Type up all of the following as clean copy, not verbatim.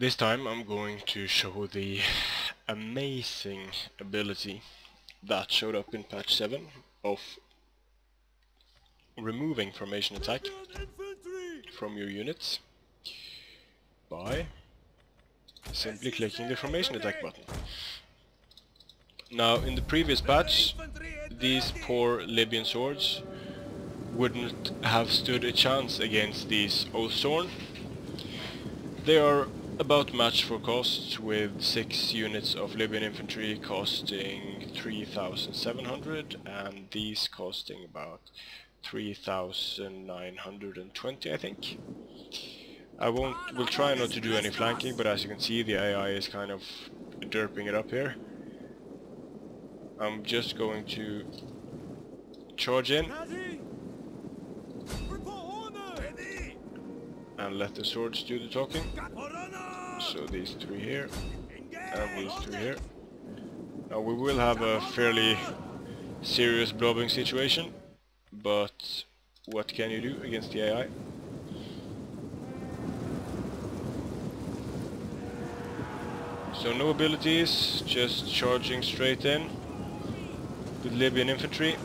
This time I'm going to show the amazing ability that showed up in patch 7 of removing formation attack from your units by simply clicking the formation attack button. Now in the previous patch these poor Libyan swords wouldn't have stood a chance against these Oathsworn. They are about match for costs, with 6 units of Libyan infantry costing 3,700 and these costing about 3,920, I think. We'll try not to do any flanking, but as you can see the AI is kind of derping it up here. I'm just going to charge in and let the swords do the talking. So these 3 here and these 3 here. Now we will have a fairly serious blobbing situation, but what can you do against the AI? So no abilities, just charging straight in with Libyan infantry.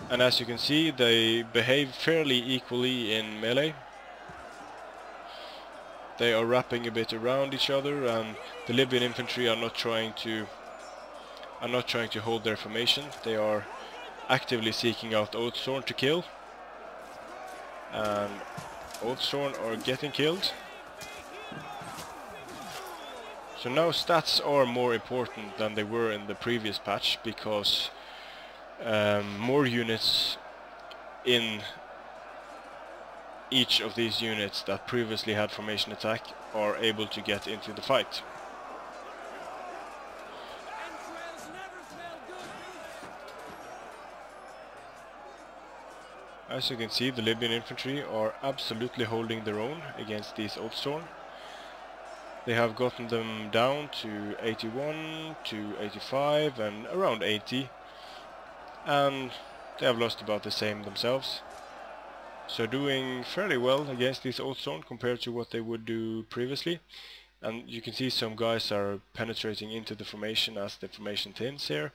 And as you can see, they behave fairly equally in melee. They are wrapping a bit around each other, and the Libyan infantry are not trying to hold their formation. They are actively seeking out Oathsworn to kill, and Oathsworn are getting killed. So now stats are more important than they were in the previous patch, because more units in each of these units that previously had formation attack are able to get into the fight. As you can see, the Libyan infantry are absolutely holding their own against these Oathsworn. They have gotten them down to 81, to 85 and around 80, and they have lost about the same themselves. So doing fairly well against these Oathsworn compared to what they would do previously. And you can see some guys are penetrating into the formation as the formation thins here,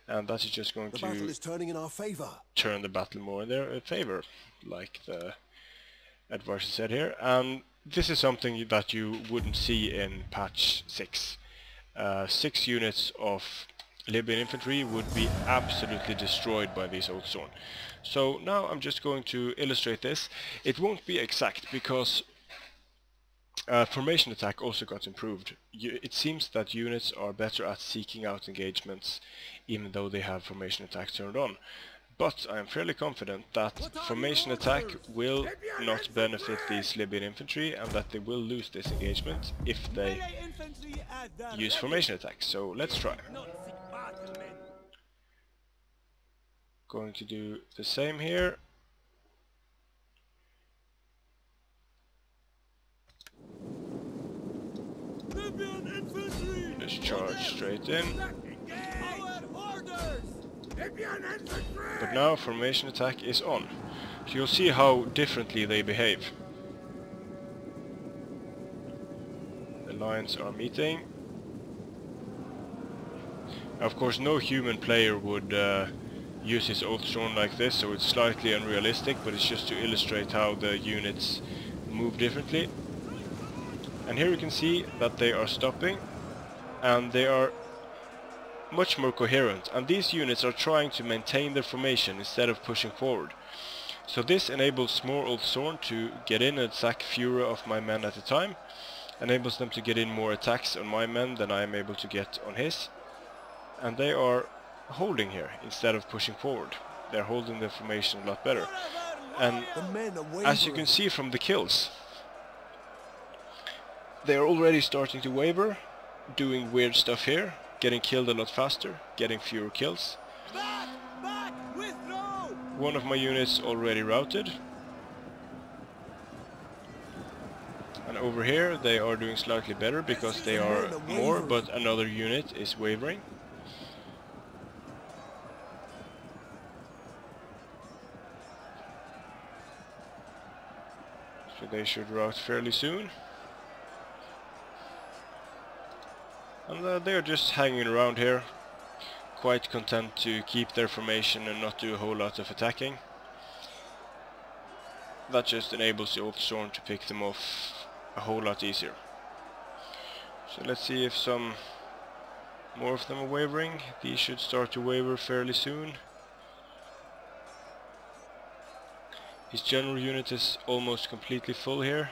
and that is just going to battle is turning in our favor. Turn the battle more in their favor, like the advisor said here. And this is something that you wouldn't see in patch 6. 6 units of Libyan infantry would be absolutely destroyed by these Oathsworn. So now I'm just going to illustrate this. It won't be exact because formation attack also got improved. It seems that units are better at seeking out engagements even though they have formation attack turned on. But I am fairly confident that formation attack will not benefit these Libyan infantry and that they will lose this engagement if they use formation attack. So let's try. Going to do the same here. Just charge straight in. But now formation attack is on. So you'll see how differently they behave. The lines are meeting. Of course no human player would use his Oathsworn like this, so it's slightly unrealistic, but it's just to illustrate how the units move differently. And here you can see that they are stopping, and they are much more coherent, and these units are trying to maintain their formation instead of pushing forward. So this enables more Oathsworn to get in and attack fewer of my men at a time, enables them to get in more attacks on my men than I am able to get on his, and they are holding here instead of pushing forward. They're holding their formation a lot better. And as you can see from the kills, they are already starting to waver, doing weird stuff here, getting killed a lot faster, getting fewer kills. One of my units already routed. And over here they are doing slightly better because they are more, but another unit is wavering. So they should rout fairly soon. And they're just hanging around here, quite content to keep their formation and not do a whole lot of attacking. That just enables the Old Storm to pick them off a whole lot easier. So let's see if some more of them are wavering. These should start to waver fairly soon. His general unit is almost completely full here.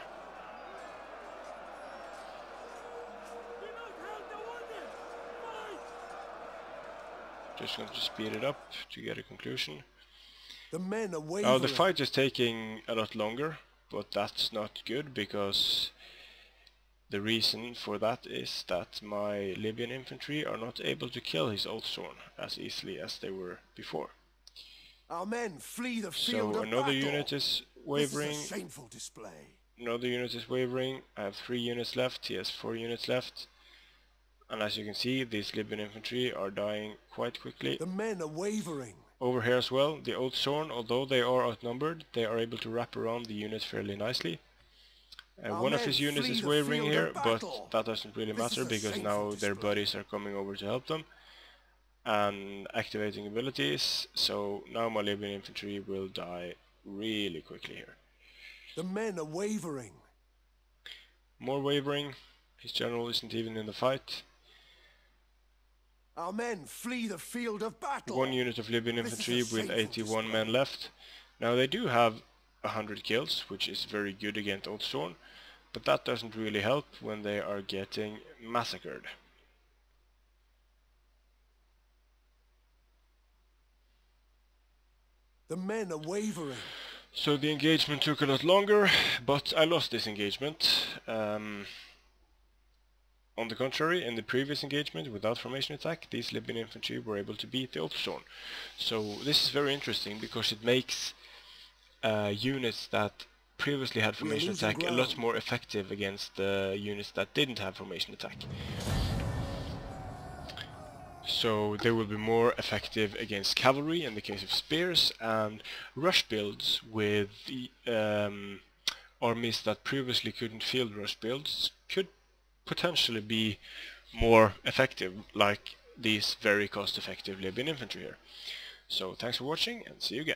Just going to speed it up to get a conclusion. The men are wavering. Now the fight is taking a lot longer, but that's not good, because the reason for that is that my Libyan infantry are not able to kill his Old Storm as easily as they were before. Our men flee the field So of another battle. unit is wavering. This is a shameful display. Another unit is wavering. I have 3 units left. He has 4 units left. And as you can see, these Libyan infantry are dying quite quickly. The men are wavering. Over here as well, the Old Storm, although they are outnumbered, they are able to wrap around the unit fairly nicely. One of his units is wavering here, but that doesn't really matter because now their buddies are coming over to help them and activating abilities, so now my Libyan infantry will die really quickly here. The men are wavering. More wavering. His general isn't even in the fight. Our men flee the field of battle. 1 unit of Libyan infantry with 81 men left. Now they do have 100 kills, which is very good against Old Storm, but that doesn't really help when they are getting massacred. The men are wavering. So the engagement took a lot longer, but I lost this engagement. On the contrary, in the previous engagement without formation attack, these Libyan infantry were able to beat the Old Storm. So this is very interesting because it makes units that previously had formation attack a lot more effective against the units that didn't have formation attack. So they will be more effective against cavalry in the case of spears, and rush builds with the armies that previously couldn't field rush builds could potentially be more effective, like these very cost-effective Libyan infantry here. So thanks for watching, and see you again.